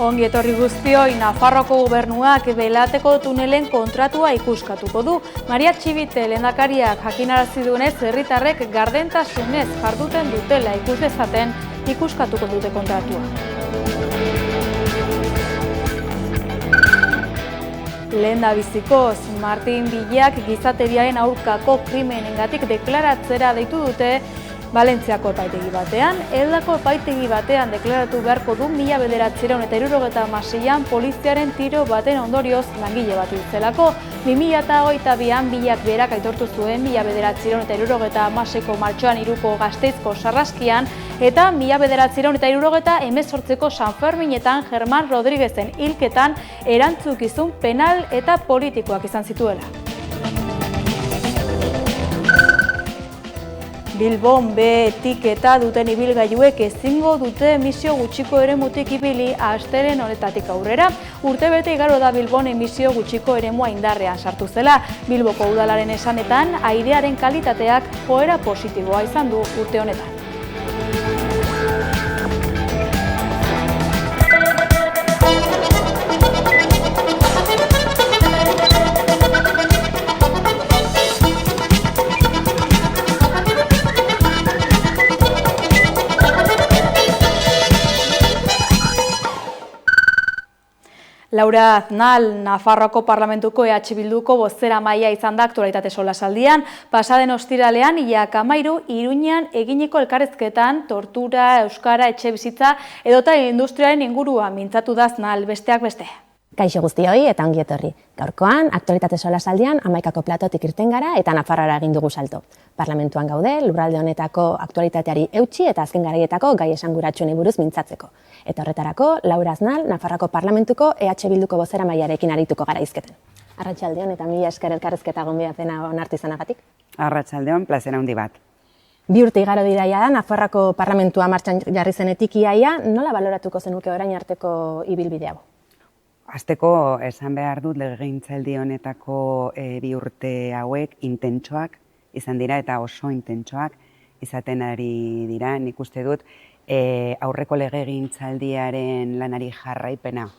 Ongi etorri guztioi, Nafarroako gobernuak Belateko tunelen kontratua ikuskatuko du. Maria Txibite lehendakariak jakinarazi duenez, herritarrek gardentasunez jarduten dutela ikus dezaten ikuskatuko dute kontratua. Lehendabizikoz, Martin Villak gizateriaren aurkako krimenengatik deklaratzera deitu dute Valentziako epaitegi batean. Eldako epaitegi batean deklaratu beharko du 1976an poliziaren tiro baten ondorioz langile bat hil zelako. 2022an Villak berak aitortu zuen 1976ko martxoan Iruko Gasteizko sarraskian eta 1978ko San Ferminetan Germán Rodríguezen hilketan erantzukizun penal eta politikoak izan zituela. Bilbon B etiketa duten ibilgailuek ezingo dute emisio gutxiko eremutik ibili astelehen honetatik aurrera. Urtebete igaro da Bilbon emisio gutxiko eremua indarrean sartu zela. Bilboko udalaren esanetan, airearen kalitateak joera positiboa izan du urte honetan. Laura Aznal, Nafarroako Parlamentuko Bilduko bozeramailea izan da aktualitate solasaldian. Pasaden ostiralean, Ilak 13 Iruñean eginiko elkarrezketan tortura, euskara, etxebizitza edota industriaren inguruan mintzatu da Aznal, besteak beste. Kaixo guztioi eta ongi etorri. Gaurkoan, aktualitate solasaldian 11ko platotik irten gara eta Nafarroara egin dugu salto. Parlamentuan gaude, lurralde honetako aktualitateari eutsi eta azken garaietako gai esanguratsuenei buruz mintzatzeko. Eta horretarako, Laura Aznal, Nafarroako Parlamentuko Bilduko bozeramailearekin arituko gara hizketen. Arratsaldeon eta mila esker elkarrizketa gonbidapena onartu izanagatik. Arratsaldeon, plazera handi bat. 2 urte igaro dira da, Nafarroako Parlamentua martxan jarri zenetik iaia, nola baloratuko zenuke orain arteko ibilbide hau? Hasteko esan behar dut legegintzaldi honetako 2 urte hauek intentsoak izan dira eta oso intentsoak izaten ari dira. Nik uste dut aurreko legegintzaldiaren lanari jarraipena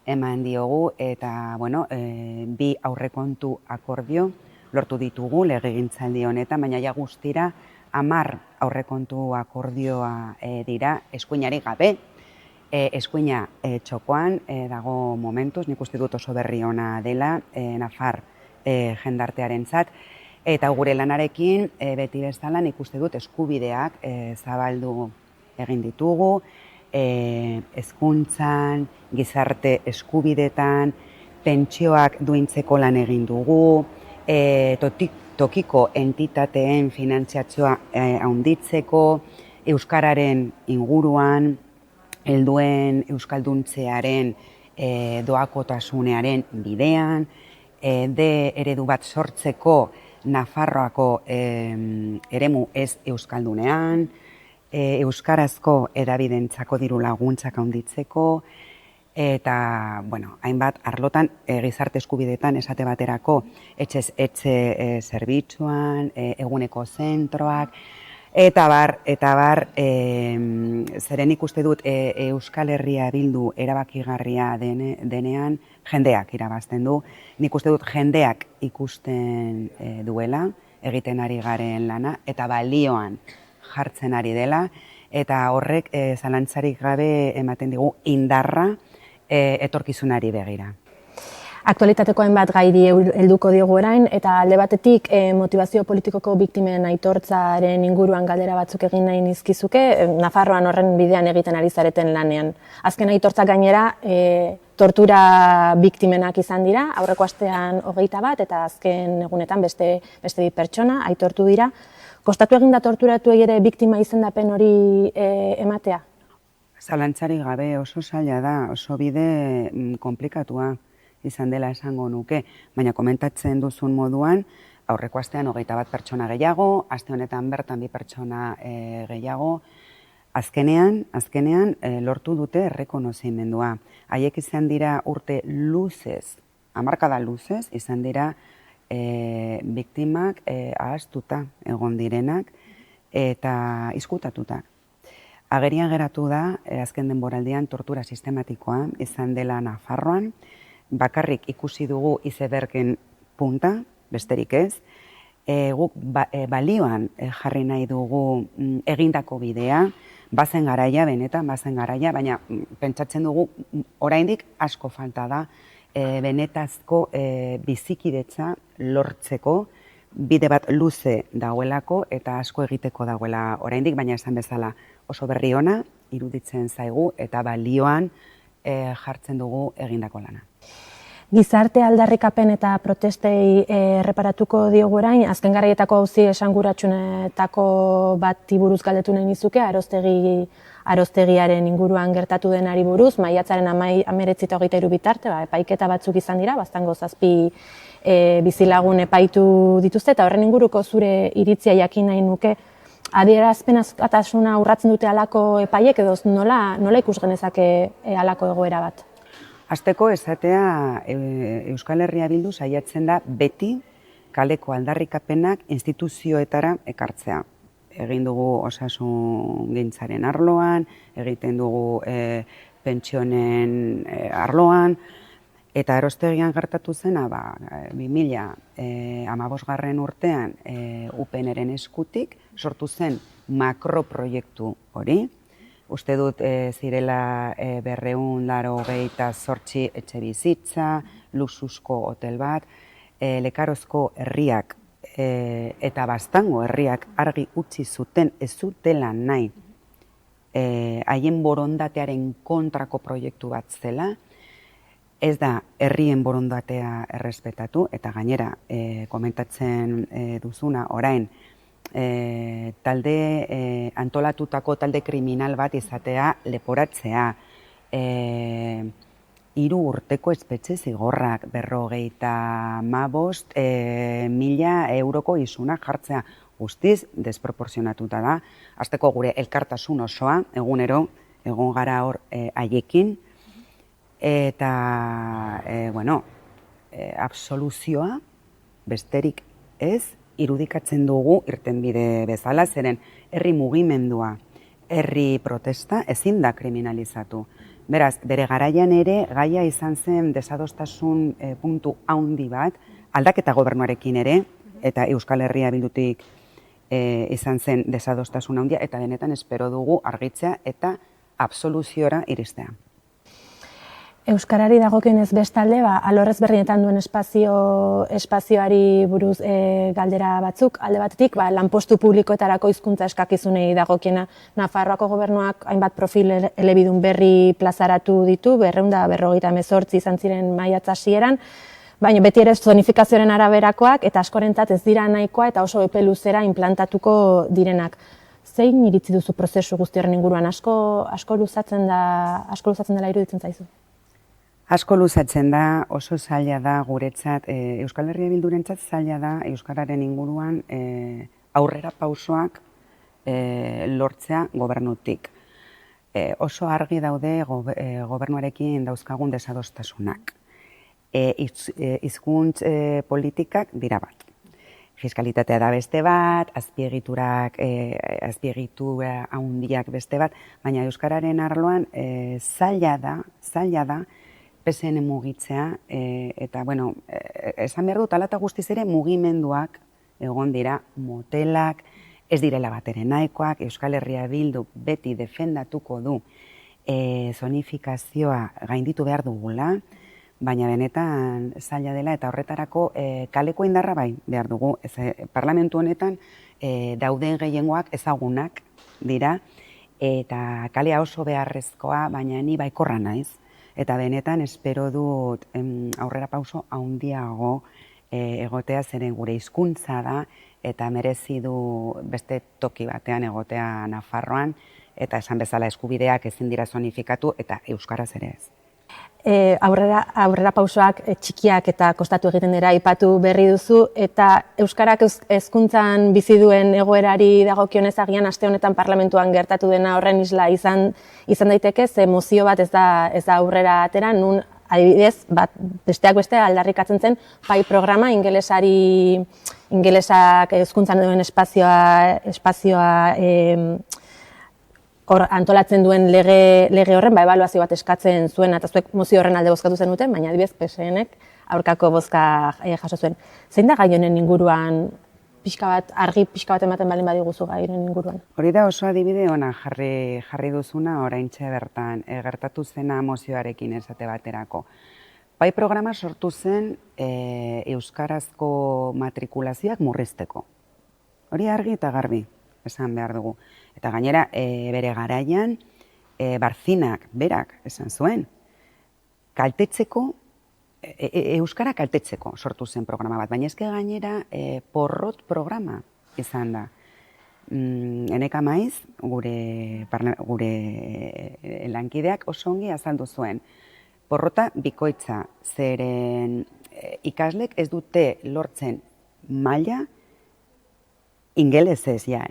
eman diogu eta bi aurrekontu akordio lortu ditugu legegintzaldi honetan, baina ja guztira 10 aurrekontu akordioa dira eskuinari gabe. Eskuina txokoan dago momentuz, nik uste dut oso berri ona dela Nafar jendartearentzat. Eta gure lanarekin beti bezala nik uste dut eskubideak zabaldu egin ditugu, hezkuntzan, gizarte eskubidetan, pentsioak duintzeko lan egin dugu, tokiko entitateen finantziazioa handitzeko, euskararen inguruan, helduen euskalduntzearen doakotasunearen bidean, eredu bat sortzeko Nafarroako eremu ez euskaldunean, euskarazko edabidentzako diru laguntzak handitzeko, eta hainbat arlotan gizarte eskubidetan esate baterako etxez etxe zerbitzuan, eguneko zentroak, eta bar, zeren ikuste dut Euskal Herria Bildu erabakigarria denean jendeak irabazten du. Nik uste dut jendeak ikusten duela, egiten ari garen lana, eta balioan jartzen ari dela, eta horrek zalantzarik gabe ematen digu indarra etorkizunari begira. Aktualitateko hainbat gairi helduko diogu orain, eta alde batetik motivazio politikoko biktimen aitortzaren inguruan galdera batzuk egin nahi nizkizuke, Nafarroan horren bidean egiten ari zareten lanean. Azken aitortzak gainera, tortura biktimenak izan dira, aurreko astean 21 eta azken egunetan beste 2 pertsona aitortu dira. Kostatu egin da torturatu ere biktima izendapen hori ematea? Zalantzarik gabe oso zaila da, oso bide konplikatua izan dela esango nuke, baina komentatzen duzun moduan, aurreko astean 21 pertsona gehiago, aste honetan bertan 2 pertsona gehiago, azkenean lortu dute errekonozimendua. Haiek izan dira urte luzez, hamarkada luzez, izan dira biktimak ahaztuta egon direnak eta izkutatuta. agerian geratu da, azken denboraldian tortura sistematikoa izan dela Nafarroan, bakarrik ikusi dugu izebergen punta, besterik ez, guk balioan jarri nahi dugu egindako bidea, bazen garaia, benetan, bazen garaia, baina pentsatzen dugu oraindik asko falta da benetazko bizikidetza lortzeko, bide bat luze dagoelako eta asko egiteko dagoela oraindik, baina esan bezala oso berri ona iruditzen zaigu eta balioan jartzen dugu egindako lana. Gizarte aldarrikapen eta protestei erreparatuko diogu orain, azken garaietako auzi esanguratsuenetako bati buruz galdetu nahi nizuke, aroztegiaren inguruan gertatu denari buruz, maiatzaren 19-23 bitarte, epaiketa batzuk izan dira, baztango 7 bizilagun epaitu dituzte, eta horren inguruko zure iritzia jakin nahi nuke, adierazpen askatasuna urratzen dute halako epaiek, edo nola ikus genezake halako egoera bat? Hasteko esatea Euskal Herria Bildu saiatzen da beti kaleko aldarrikapenak instituzioetara ekartzea. Egin dugu osasungintzaren arloan, egiten dugu pentsionen arloan, eta Arostegian gertatu zena 2015 urtean UPNren eskutik sortu zen makroproiektu hori. Uste dut zirela 288 etxe bizitza, luxuzko hotel bat, Lekarozko herriak eta Baztango herriak argi utzi zuten ez zutela nahi haien borondatearen kontrako proiektu bat zela, ez da herrien borondatea errespetatu, eta gainera komentatzen duzuna orain, antolatutako talde kriminal bat izatea leporatzea, 3 urteko espetxe zigorrak, 55.000 euroko isuna jartzea, guztiz desproporzionatuta da. Hasteko gure elkartasun osoa, egunero, egon gara hor haiekin, eta, absoluzioa besterik ez, irudikatzen dugu irtenbide bezala, zeren herri mugimendua, herri protesta ezin da kriminalizatu. Beraz, bere garaian ere gaia izan zen desadostasun puntu handi bat, aldaketa gobernuarekin ere, eta Euskal Herria Bildutik izan zen desadostasun handia, eta benetan espero dugu argitzea eta absoluziora iristea. Euskarari dagokionez bestalde, alor ezberdinetan duen espazioari buruz galdera batzuk, alde batetik lanpostu publikoetarako hizkuntza eskakizunei dagokiena. Nafarroako gobernuak hainbat profil elebidun berri plazaratu ditu, 258 izan ziren maiatza hasieran, baina beti ere zonifikazioaren araberakoak eta askorentzat ez dira nahikoa eta oso epe luzera inplantatuko direnak. Zein iritzi duzu prozesu guzti horren inguruan? Asko luzatzen dela iruditzen zaizu? Asko luzatzen da, oso zaila da guretzat, Euskal Herria Bildurentzat zaila da Euskararen inguruan aurrera pausoak lortzea gobernutik. Oso argi daude gobernuarekin dauzkagun desadostasunak. Hizkuntz politikak dira bat. Fiskalitatea da beste bat, azpiegitura handiak beste bat, baina Euskararen arloan zaila da, PSN mugitzea, eta, esan behar dut, alata guztiz ere mugimenduak egon dira motelak, ez direla batere nahikoak, Euskal Herria Bildu beti defendatuko du zonifikazioa gainditu behar dugula, baina benetan zaila dela eta horretarako kaleko indarra bai behar dugu. Parlamentu honetan dauden gehiengoak ezagunak dira, eta kalea oso beharrezkoa, baina ni baikorra naiz. Eta benetan espero dut aurrera pauso handiago egotea, zeren gure hizkuntza da eta merezi du beste toki batean egotea Nafarroan, eta esan bezala eskubideak ezin dira zonifikatu eta euskaraz ere ez. Aurrera pausoak txikiak eta kostatu egiten dira aipatu berri duzu, eta euskarak hezkuntzan bizi duen egoerari dagokionez agian aste honetan parlamentuan gertatu dena horren isla izan daiteke, ze mozio bat ez da aurrera atera, nun adibidez, besteak beste aldarrikatzen zen pai programa ingelesak hezkuntzan duen espazioa hor antolatzen duen lege horren, ebaluazio bat eskatzen zuen, eta zuek mozio horren alde bozkatu zenuten, baina adibidez PSNek aurkako bozka jaso zuen. Zein da gai honen inguruan argi pixka bat ematen baldin badiguzu gai honen inguruan? Hori da oso adibide ona jarri duzuna oraintxe bertan, gertatu zena mozioarekin esate baterako. Bai programa sortu zen euskarazko matrikulazioak murrizteko. Hori argi eta garbi esan behar dugu. Eta gainera, bere garaian, Barzinak berak esan zuen, kaltetzeko, euskara kaltetzeko sortu zen programa bat, baina ezke gainera porrot programa izan da. Eneka Maiz, gure lankideak oso ongi azaldu zuen. Porrota bikoitza, zeren ikaslek ez dute lortzen maila ingelesez ja,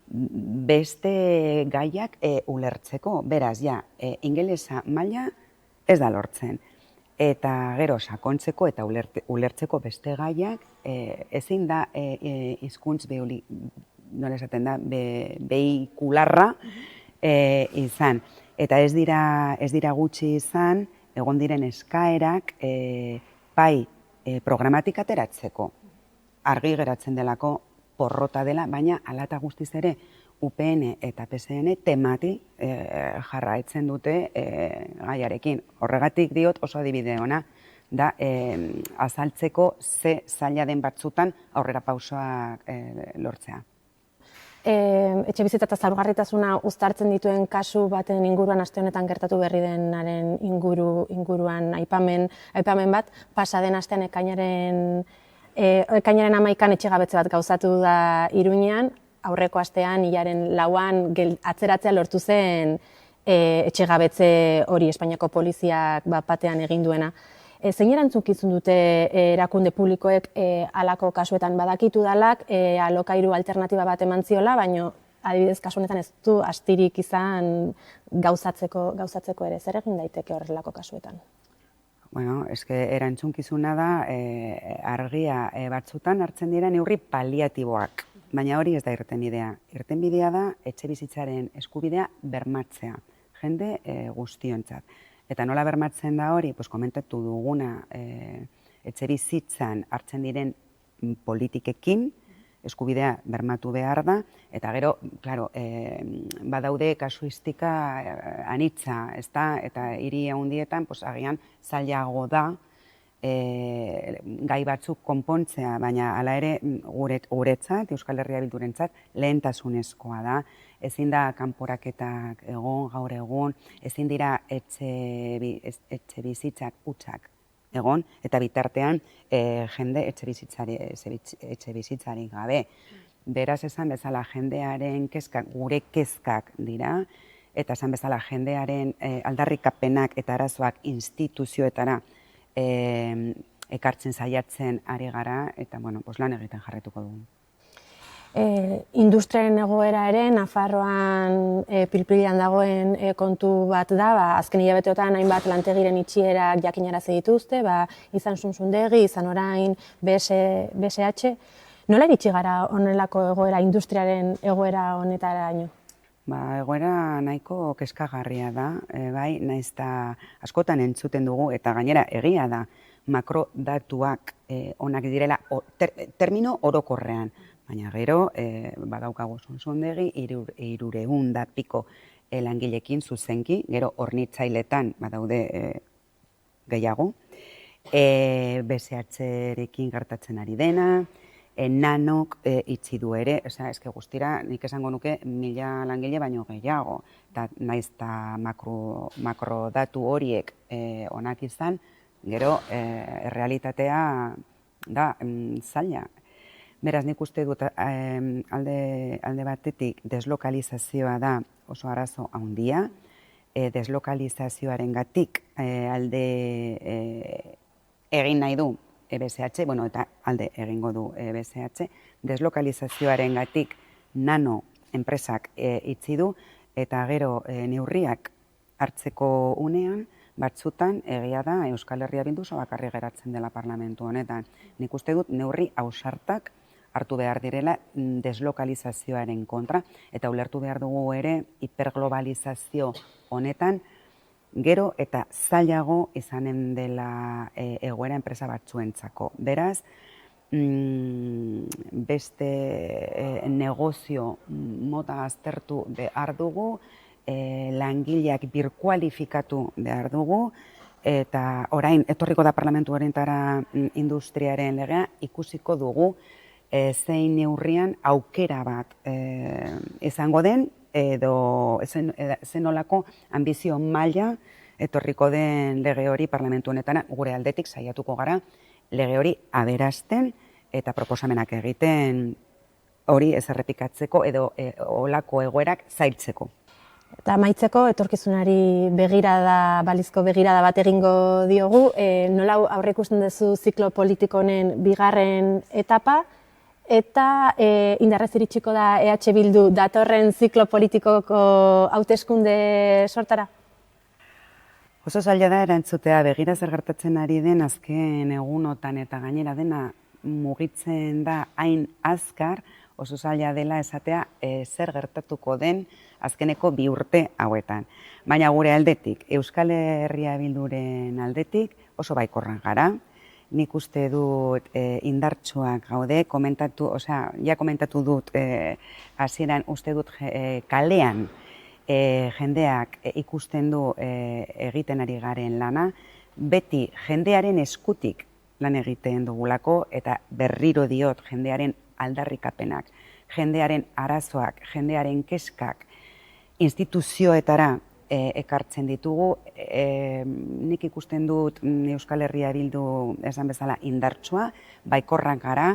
beste gaiak ulertzeko, beraz, ja, ingelesa maila ez da lortzen. Eta gero sakontzeko eta ulertzeko beste gaiak ezin da hizkuntz nola esaten da, behikularra izan. Eta ez dira gutxi izan, egon diren eskaerak bai programatik ateratzeko. Argi geratzen delako porrota dela, baina hala eta guztiz ere UPN eta PSN temati jarraitzen dute gaiarekin. Horregatik diot oso adibide ona da azaltzeko ze zaila den batzutan aurrera pausoak lortzea. Etxebizitza eta zaurgarritasuna uztartzen dituen kasu baten inguruan aste honetan gertatu berri denaren inguruan aipamen bat, pasa den astean ekainaren 11an etxegabetze bat gauzatu da Iruñean, aurreko astean hilaren 4an atzeratzea lortu zen etxegabetze hori Espainiako poliziak batean egin duena. Zein erantzukizun dute erakunde publikoek halako kasuetan badakitu dalak alokairu alternatiba bat eman ziola, baina adibidez kasu honetan ez du astirik izan gauzatzeko ere. Zer egin daiteke horrelako kasuetan? Bueno, erantzunkizuna da argia batzutan hartzen dira neurri paliatiboak, baina hori ez da irtenbidea. Irtenbidea da etxebizitzaren eskubidea bermatzea, jende guztiontzat. Eta nola bermatzen da hori, komentatu duguna etxebizitzan hartzen diren politikekin, eskubidea bermatu behar da, eta gero, claro, badaude kasuistika anitza, eta hiri handietan, agian zailago da gai batzuk konpontzea, baina hala ere guretzat, Euskal Herria Bildurentzat, lehentasunezkoa da. Ezin da kanporaketak egon, gaur egun, ezin dira etxe bizitzak hutsak egon, eta bitartean jende etxe bizitzari gabe. Beraz esan bezala jendearen kezkak, gure kezkak dira, eta esan bezala jendearen aldarrikapenak eta arazoak instituzioetara ekartzen saiatzen ari gara, eta lan egiten jarretuko dugu. Industriaren egoera ere, Nafarroan pilpilean dagoen kontu bat da, azken hilabeteotan hainbat lantegiren itxierak jakinarazi dituzte, izan Sunsundegi, izan orain BSH. Nola iritsi gara honelako egoera, industriaren egoera honetaraino? Egoera nahiko kezkagarria da, bai, nahiz eta askotan entzuten dugu, eta gainera egia da, makrodatuak onak direla termino orokorrean. Baina gero, badaukagu Sunsundegi, 300 piko langilekin zuzenki, gero hornitzailetan badaude gehiago, BSH-rekin gertatzen ari dena, nanok itxi du ere, guztira nik esango nuke 1000 langile baino gehiago, eta nahiz eta makrodatu horiek onak izan, gero errealitatea da zaila. Beraz, nik uste dut alde batetik deslokalizazioa da oso arazo handia, deslokalizazioaren gatik alde egin nahi du BSH, eta alde egingo du BSH, deslokalizazioaren gatik nano enpresak itxi du, eta gero neurriak hartzeko unean, batzutan egia da Euskal Herria Bildu bakarrik geratzen dela parlamentu honetan. Nik uste dut neurri ausartak hartu behar direla deslokalizazioaren kontra, eta ulertu behar dugu ere hiperglobalizazio honetan gero eta zailago izanen dela egoera enpresa batzuentzako. Beraz, beste negozio mota aztertu behar dugu, langileak birkualifikatu behar dugu, eta orain etorriko da parlamentu honetara industriaren legea, ikusiko dugu zein neurrian aukera bat izango den, edo zenolako ambizio maila etorriko den lege hori parlamentu honetara. Gure aldetik saiatuko gara lege hori aberasten eta proposamenak egiten hori ez errepikatzeko edo olako egoerak zailtzeko. Eta amaitzeko, etorkizunari balizko begirada bat egingo diogu, nola aurreikusten duzu ziklo politiko honen bigarren etapa, eta indarrez iritsiko da EH Bildu datorren ziklo politikoko hauteskunde sortara? Oso zaila da erantzutea, begira zer gertatzen ari den azken egunotan eta gainera dena mugitzen da hain azkar, oso zaila dela esatea zer gertatuko den azkeneko 2 urte hauetan. Baina gure aldetik, Euskal Herria Bilduren aldetik oso baikorran gara. Nik uste dut indartsuak gaude, komentatu dut hasieran uste dut kalean jendeak ikusten du egiten ari garen lana, beti jendearen eskutik lan egiten dugulako, eta berriro diot jendearen aldarrikapenak, jendearen arazoak, jendearen keskak instituzioetara ekartzen ditugu. Nik ikusten dut Euskal Herria Bildu esan bezala indartsua, baikorrak gara,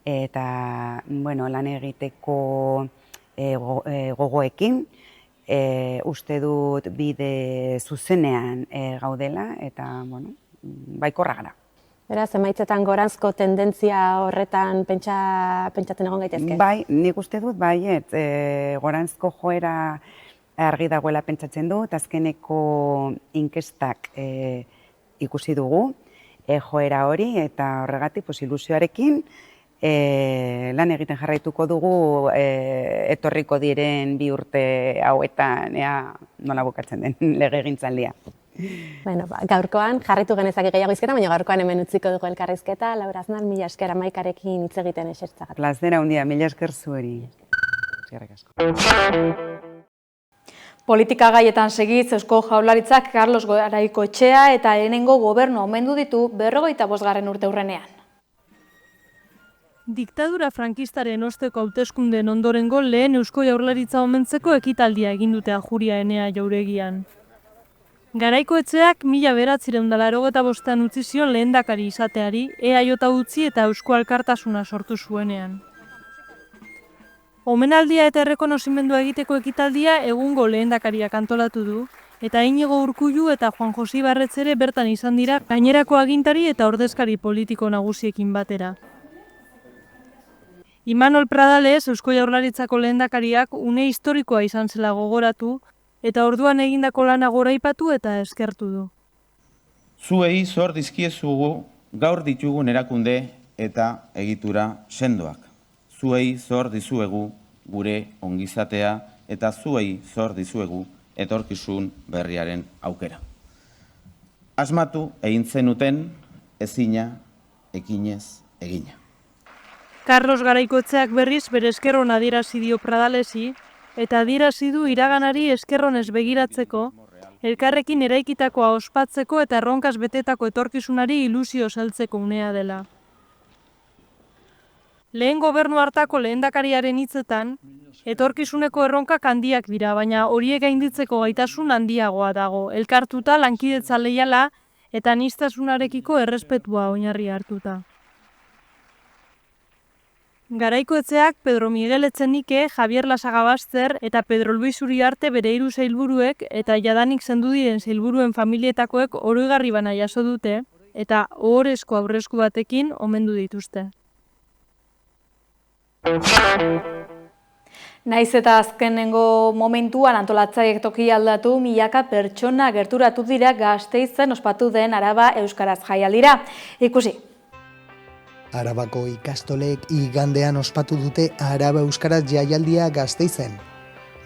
eta lan egiteko gogoekin, uste dut bide zuzenean gaudela, eta baikorra gara. Beraz, emaitzetan goranzko tendentzia horretan pentsatzen egon gaitezke? Bai, nik uste dut, baiet, goranzko joera argi dagoela pentsatzen dut, azkeneko inkestak ikusi dugu joera hori, eta horregatik ilusioarekin lan egiten jarraituko dugu etorriko diren 2 urte hauetan, nola bukatzen den legegintzaldia. Gaurkoan jarraitu genezake gehiago izketa, baina gaurkoan hemen utziko dugu elkarrizketa. Laura Aznar, mila esker Amaikarekin hitz egiten esertzagat. Plazera handia, mila esker zueri. Eskerrik asko. Politika gaietan segitz, Eusko Jaurlaritzak Carlos Garaikoetxea eta lehenengo gobernu omendu ditu 45. urteurrenean. Diktadura frankistaren osteko hauteskundeen ondorengo lehen Eusko Jaurlaritza omentzeko ekitaldia egin dute Ajuria Enea Jauregian. Garaikoetxeak 1985an utzi zion lehendakari izateari, EAJ utzi eta Eusko Alkartasuna sortu zuenean. Omenaldia eta errekonozimendua egiteko ekitaldia egungo lehendakariak antolatu du, eta Inigo Urkullu eta Juan Josi Ibarretxe ere bertan izan dira gainerako agintari eta ordezkari politiko nagusiekin batera. Imanol Pradales, Eusko Jaurlaritzako lehendakariak une historikoa izan zela gogoratu, eta orduan egindako lana goraipatu eta eskertu du. Zuei zor dizkiezugu gaur ditugun erakunde eta egitura sendoak. Zuei zor dizuegu gure ongizatea eta zuei zor dizuegu etorkizun berriaren aukera. Asmatu egin zenuten ezina ekinez egina. Carlos Garaikoetxeak berriz bere eskerron adierazi dio Pradalesi, eta adierazi du iraganari eskerronez begiratzeko, elkarrekin eraikitakoa ospatzeko eta erronkaz betetako etorkizunari ilusio saltzeko unea dela. Lehen gobernu hartako lehendakariaren hitzetan, etorkizuneko erronkak handiak dira, baina horiek gainditzeko gaitasun handiagoa dago, elkartuta lankidetza leiala eta aniztasunarekiko errespetua oinarri hartuta. Garaikoetxeak Pedro Miguel Etxenike, Javier Lasagabazter eta Pedro Luis Uriarte bere 3 sailburuek eta jadanik zendu diren sailburuen familietakoek oroigarri bana jaso dute eta ohorezko aurresku batekin omendu dituzte. Naiz eta azkenengo momentuan antolatzaileek tokia aldatu, milaka pertsona gerturatu dira Gasteizen ospatu den Araba Euskaraz jaialdira. Ikusi. Arabako ikastolek igandean ospatu dute Araba Euskaraz jaialdia Gasteizen.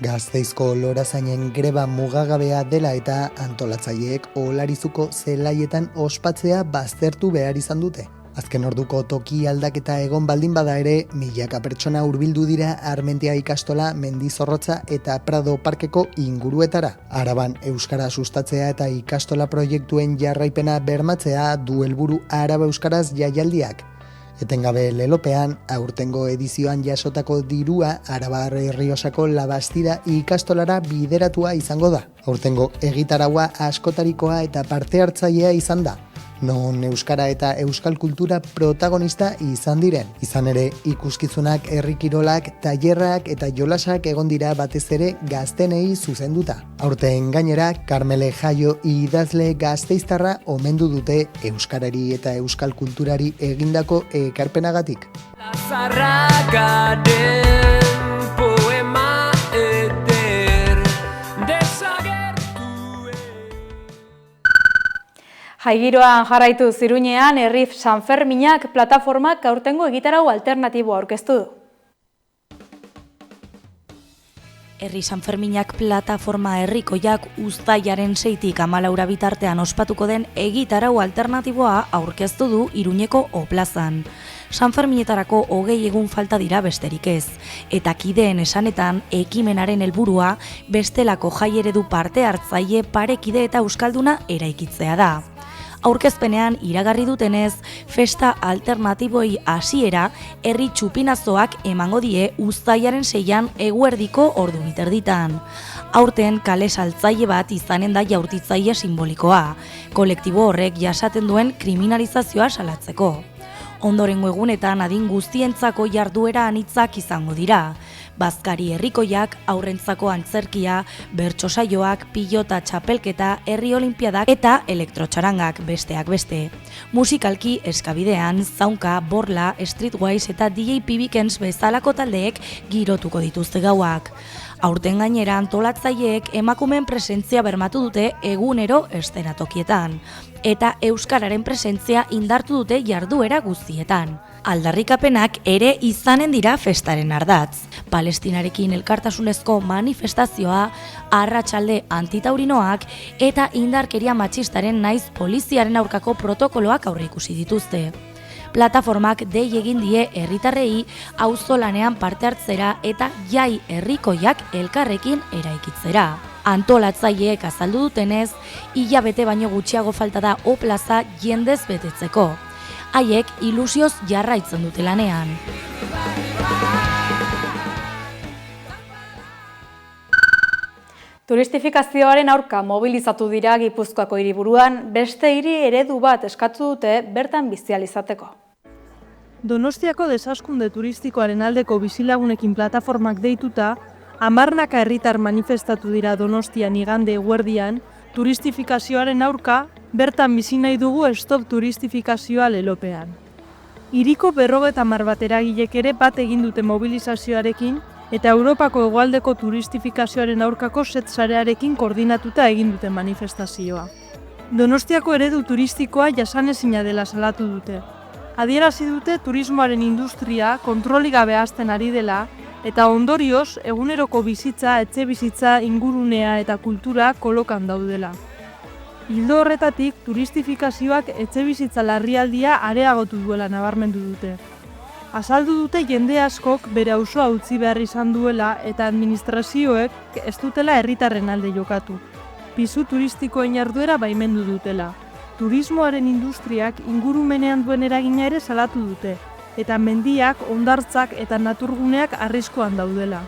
Gasteizko lorazainen greba mugagabea dela eta antolatzaileek Olarizuko zelaietan ospatzea baztertu behar izan dute. Azken orduko toki aldaketa egon baldin bada ere, milaka pertsona hurbildu dira Armentia ikastola, Mendizorrotza eta Prado parkeko inguruetara. Araban euskara sustatzea eta ikastola proiektuen jarraipena bermatzea du helburu Araba Euskaraz jaialdiak. Etengabe lelopean, aurtengo edizioan jasotako dirua Arabar Errioxako Labastida ikastolara bideratua izango da. Aurtengo egitaraua askotarikoa eta parte hartzailea izan da, non euskara eta euskal kultura protagonista izan diren. Izan ere, ikuskizunak, herri kirolak, tailerrak eta jolasak egon dira batez ere gaztenei zuzenduta. Aurten gainera, Karmele Jaio idazle gasteiztarra omendu dute euskarari eta euskal kulturari egindako ekarpenagatik. Jaigiroan jarraitu Iruñean, Herri Sanferminak plataformak aurtengo egitarau alternatiboa aurkeztu du. Herri Sanferminak plataforma herrikoiak uztailaren 6tik 14 bitartean ospatuko den egitarau alternatiboa aurkeztu du Iruñeko O-plazan. Sanferminetarako 20 egun falta dira besterik ez, eta kideen esanetan ekimenaren helburua bestelako jai eredu parte hartzaile parekide eta euskalduna eraikitzea da. Aurkezpenean iragarri dutenez, festa alternatiboi hasiera herri txupinazoak emango die uztailaren 6an eguerdiko ordu biterditan. Aurten kale saltzaile bat izanen da jaurtitzaile simbolikoa, kolektibo horrek jasaten duen kriminalizazioa salatzeko. Ondorengo egunetan adin guztientzako jarduera anitzak izango dira. Bazkari herrikoiak, aurrentzako antzerkia, bertso saioak, pilota txapelketa, herri olinpiadak eta elektrotxarangak besteak beste. Musikalki eskabidean, zaunka, borla, streetwise eta DJ Pibikens bezalako taldeek girotuko dituzte gauak. Aurten gainera antolatzaileek emakumeen presentzia bermatu dute egunero eszenatokietan, eta euskararen presentzia indartu dute jarduera guztietan. Aldarrikapenak ere izanen dira festaren ardatz. Palestinarekin elkartasunezko manifestazioa, arratsalde antitaurinoak eta indarkeria matxistaren naiz poliziaren aurkako protokoloak aurreikusi dituzte. Plataformak dei egin die herritarrei auzolanean parte hartzera eta jai herrikoiak elkarrekin eraikitzera. Antolatzaileek azaldu dutenez, hilabete baino gutxiago falta da O-plaza jendez betetzeko. Haiek ilusioz jarraitzen dute lanean. Turistifikazioaren aurka mobilizatu dira Gipuzkoako hiriburuan, beste hiri eredu bat eskatu dute bertan bizi ahal izateko. Donostiako desaskunde turistikoaren aldeko bizilagunekin plataformak deituta, 10 herritar manifestatu dira Donostian igande eguerdian, turistifikazioaren aurka, bertan bizi nahi dugu stop turistifikazioa lelopean. Hiriko 50 bat eragilek ere bat egin dute mobilizazioarekin, eta Europako hegoaldeko turistifikazioaren aurkako setsarearekin koordinatuta egin dute manifestazioa. Donostiako eredu turistikoa jasanezina dela salatu dute. Adierazi dute turismoaren industria kontrolik gabe hazten ari dela, eta ondorioz eguneroko bizitza, etxebizitza, ingurunea eta kultura kolokan daudela. Ildo horretatik, turistifikazioak etxebizitza larrialdia areagotu duela nabarmendu dute. Azaldu dute jende askok bere auzoa utzi behar izan duela eta administrazioek ez dutela herritarren alde jokatu. Pisu turistikoen jarduera baimendu dutela. Turismoaren industriak ingurumenean duen eragina ere salatu dute, eta mendiak, hondartzak eta naturguneak arriskuan daudela.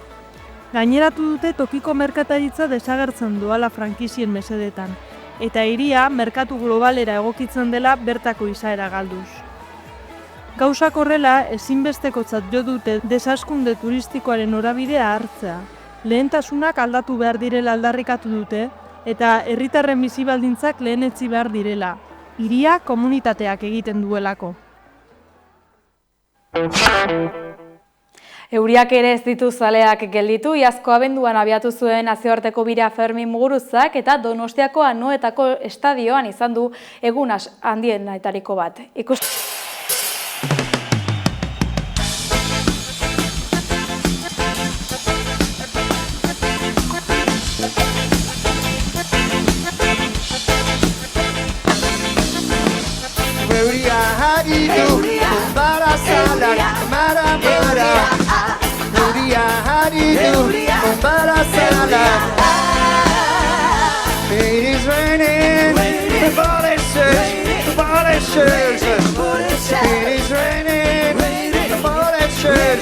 Gaineratu dute tokiko merkataritza desagertzen doala frankizien mesedetan, eta hiria merkatu globalera egokitzen dela bertako izaera galduz. Gauzak horrela, ezinbestekotzat jo dute desaskunde turistikoaren norabidea hartzea. Lehentasunak aldatu behar direla aldarrikatu dute, eta herritarren bizi baldintzak lehenetsi behar direla. Hiria komunitateak egiten duelako. Euriak ere ez ditu zaleak gelditu, iazko abenduan abiatu zuen nazioarteko bira Fermin Muguruzak eta Donostiako Anoetako estadioan izan du egun handienetariko bat. embarazada. It is raining, the polishes. It is raining, the polishes.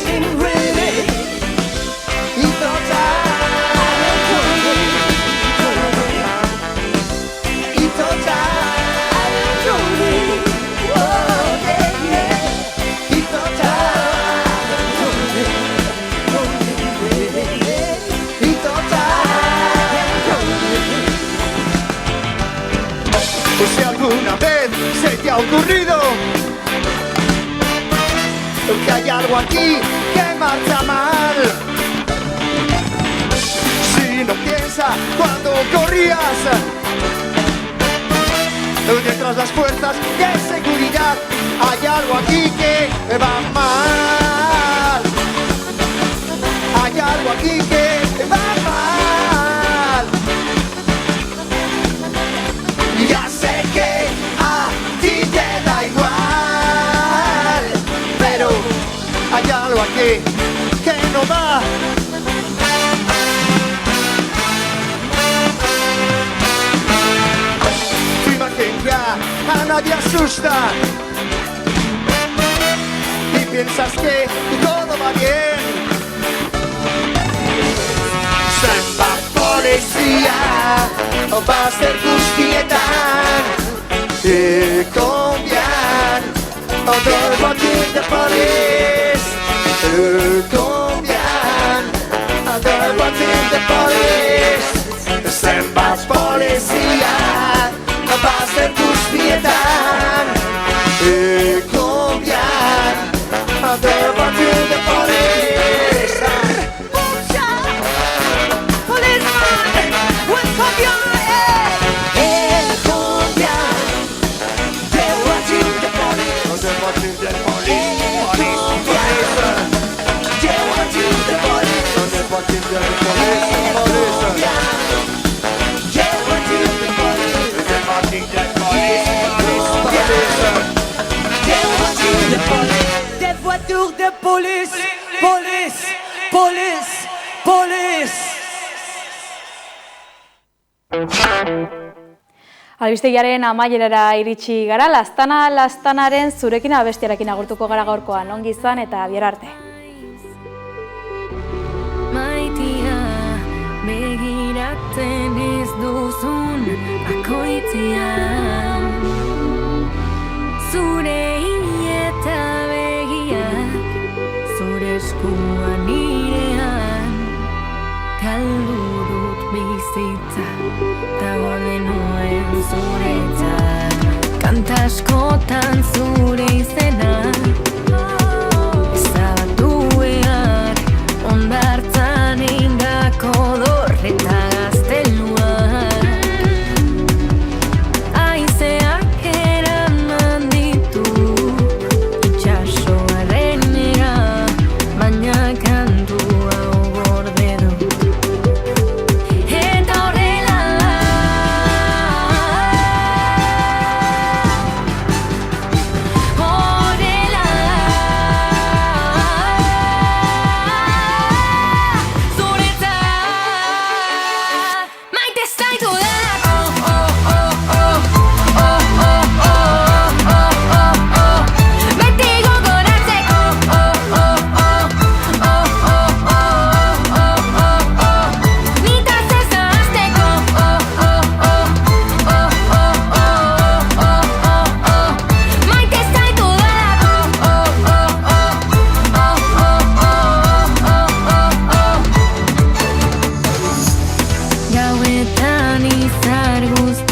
Si alguna vez se te ha ocurrido que hay algo aquí que marcha mal, si no piensa cuando corrías detrás las fuerzas de seguridad, hay algo aquí que va mal, hay algo aquí que va mal. Ya sé que a ti te da igual, pero hay algo aquí que no va. Tu imagen ya a nadie asusta y piensas que todo va bien. Samba policía va a ser guztietan Colombian, they're watching the police. Colombian, they're watching the police. Zenbat polizia va a ser guztietan Colombian, they're watching the police. Policeman, what's up your head? Colombian, they're watching the police. They're watching the police. They're watching the police. They're watching the police. Des voitures de police, police, police, police. Albistegiaren amaierara iritsi gara, lastanaren zurekin abestiarekin agurtuko gara gaurkoan. Ongi izan eta bihar arte. Maitia, begiratzen ez duzun bakoitzean, zure eta begiak, zure eskua nirean, galdu dut bizitza, eta gorde nuen zuretzat, kantaskotan zure izena, ezabatu behar, ondartzan indako dorreta gazteluan, aizeak eraman ditu, itxasoarrenera, baina kantu hau gorde dut. Eta horrela zuretzat maite zaitu da. Beti gogoratzeko nitaz ez ahazteko maite zaitu da. Gauetan izar guzti